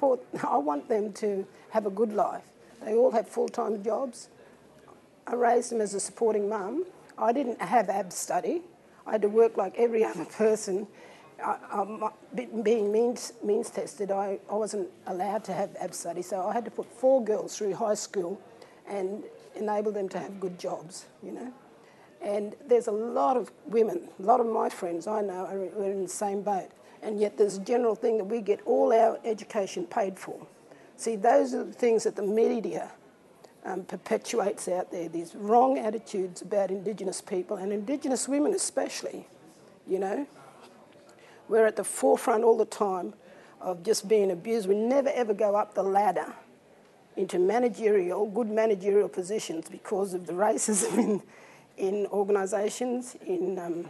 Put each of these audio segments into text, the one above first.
I want them to have a good life. They all have full-time jobs. I raised them as a supporting mum. I didn't have ab study. I had to work like every other person. Being means tested, I wasn't allowed to have ab study, so I had to put 4 girls through high school and enable them to have good jobs, you know. And there's a lot of women, a lot of my friends I know are in the same boat, and yet there's a general thing that we get all our education paid for. See, those are the things that the media perpetuates out there, these wrong attitudes about Indigenous people and Indigenous women especially, you know. We're at the forefront all the time of just being abused. We never ever go up the ladder into good managerial positions because of the racism in organisations, in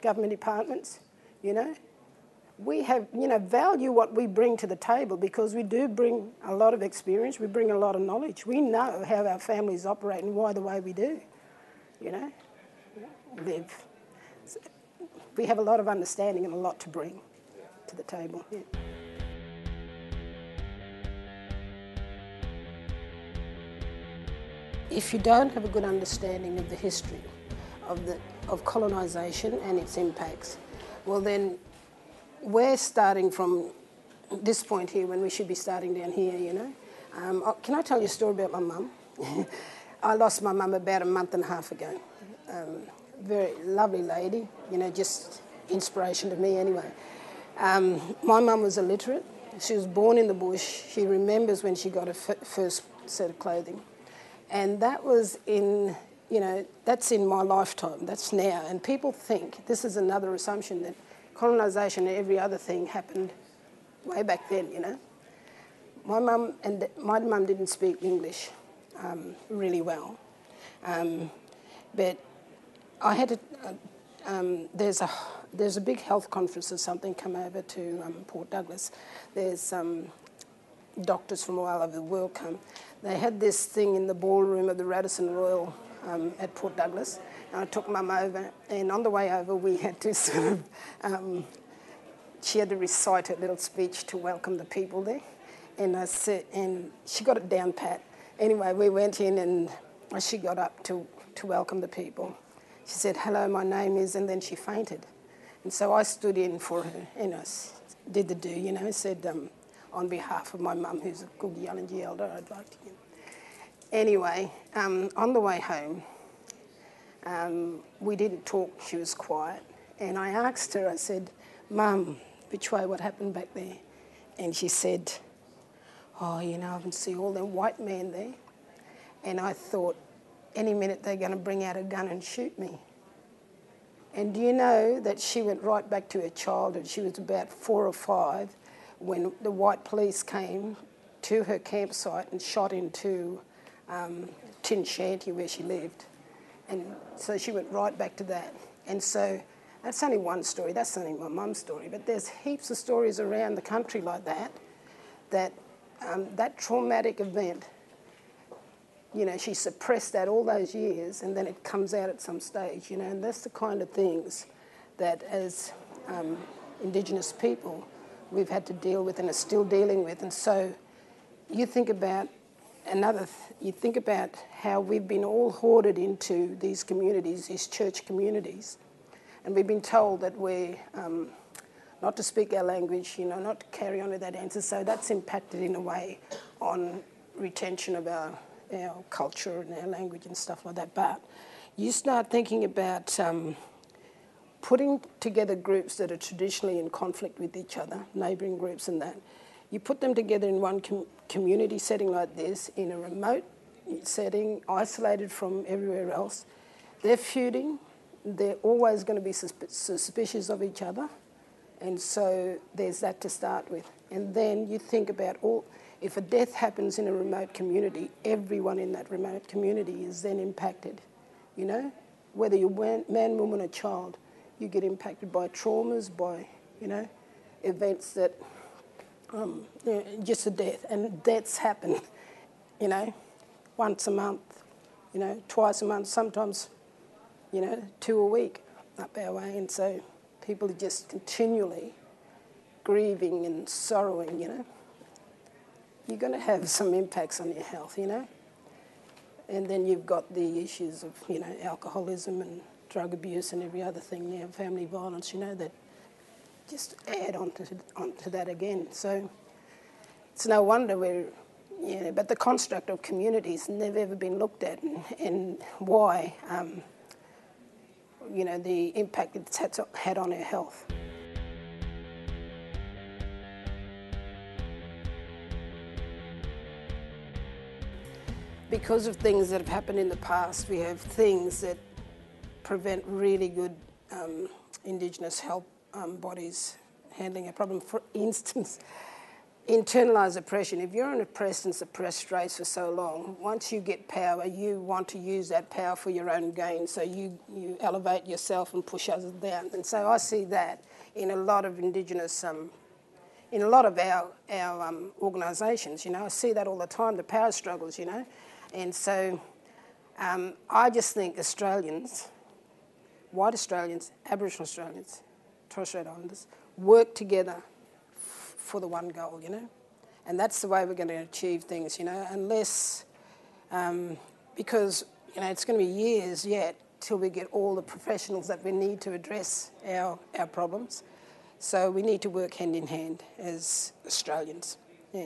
government departments, you know. We have, value what we bring to the table because we do bring a lot of experience, we bring a lot of knowledge. We know how our families operate and why the way we do, live. So we have a lot of understanding and a lot to bring to the table. Yeah. If you don't have a good understanding of the history of colonisation and its impacts, well then we're starting from this point here when we should be starting down here, you know. Can I tell you a story about my mum? I lost my mum about a month and a half ago. Very lovely lady, just inspiration to me anyway. My mum was illiterate. She was born in the bush. She remembers when she got her first set of clothing. And that was that's in my lifetime, that's now. And people think, this is another assumption, that colonisation and every other thing happened way back then, My mum didn't speak English really well. But I had to, there's a big health conference or something come over to Port Douglas. There's doctors from all over the world come. They had this thing in the ballroom of the Radisson Royal at Port Douglas. And I took Mum over, and on the way over we had to sort of, she had to recite her little speech to welcome the people there. And and she got it down pat. Anyway, we went in and she got up to welcome the people. She said, "Hello, my name is," and then she fainted. And so I stood in for her, did the do, said, on behalf of my mum, who's a good Yallinji elder, I'd like to give. Anyway, on the way home, we didn't talk, she was quiet. And I asked her, I said, "Mum, which way, what happened back there?" And she said, "Oh, I can see all them white men there." And I thought, any minute they're going to bring out a gun and shoot me. And do you know that she went right back to her childhood? She was about 4 or 5 when the white police came to her campsite and shot into tin shanty where she lived. And so she went right back to that. And so that's only one story, that's only my mum's story, but there's heaps of stories around the country like that, that traumatic event, she suppressed that all those years and then it comes out at some stage, and that's the kind of things that as Indigenous people we've had to deal with and are still dealing with. And so you think about how we've been all hoarded into these communities, these church communities, and we've been told that we're not to speak our language, not to carry on with that answer. So that's impacted in a way on retention of our culture and our language and stuff like that. But you start thinking about putting together groups that are traditionally in conflict with each other, neighbouring groups and that. You put them together in one community setting like this, in a remote setting, isolated from everywhere else. They're feuding. They're always going to be suspicious of each other. And so there's that to start with. And then you think about if a death happens in a remote community, everyone in that remote community is then impacted, Whether you're man, woman or child, you get impacted by traumas, by, events that, just a death. And deaths happen, once a month, twice a month, sometimes, 2 a week up our way. And so people are just continually grieving and sorrowing, you're going to have some impacts on your health, you know. And then you've got the issues of, you know, alcoholism and drug abuse and every other thing now, family violence, you know, that just add onto that again. So it's no wonder we're, you know, but the construct of community's never ever been looked at, and why, you know, the impact it's had on our health. Because of things that have happened in the past, we have things that prevent really good Indigenous health bodies handling a problem. For instance, internalised oppression. If you're in an oppressed and suppressed race for so long, once you get power, you want to use that power for your own gain. So you elevate yourself and push others down. And so I see that in a lot of Indigenous, in a lot of our organisations, you know. I see that all the time, the power struggles, you know. And so I just think Australians, white Australians, Aboriginal Australians, Torres Strait Islanders, work together for the one goal, you know. And that's the way we're going to achieve things, you know, unless, because, you know, it's going to be years yet till we get all the professionals that we need to address our problems. So we need to work hand in hand as Australians, yeah.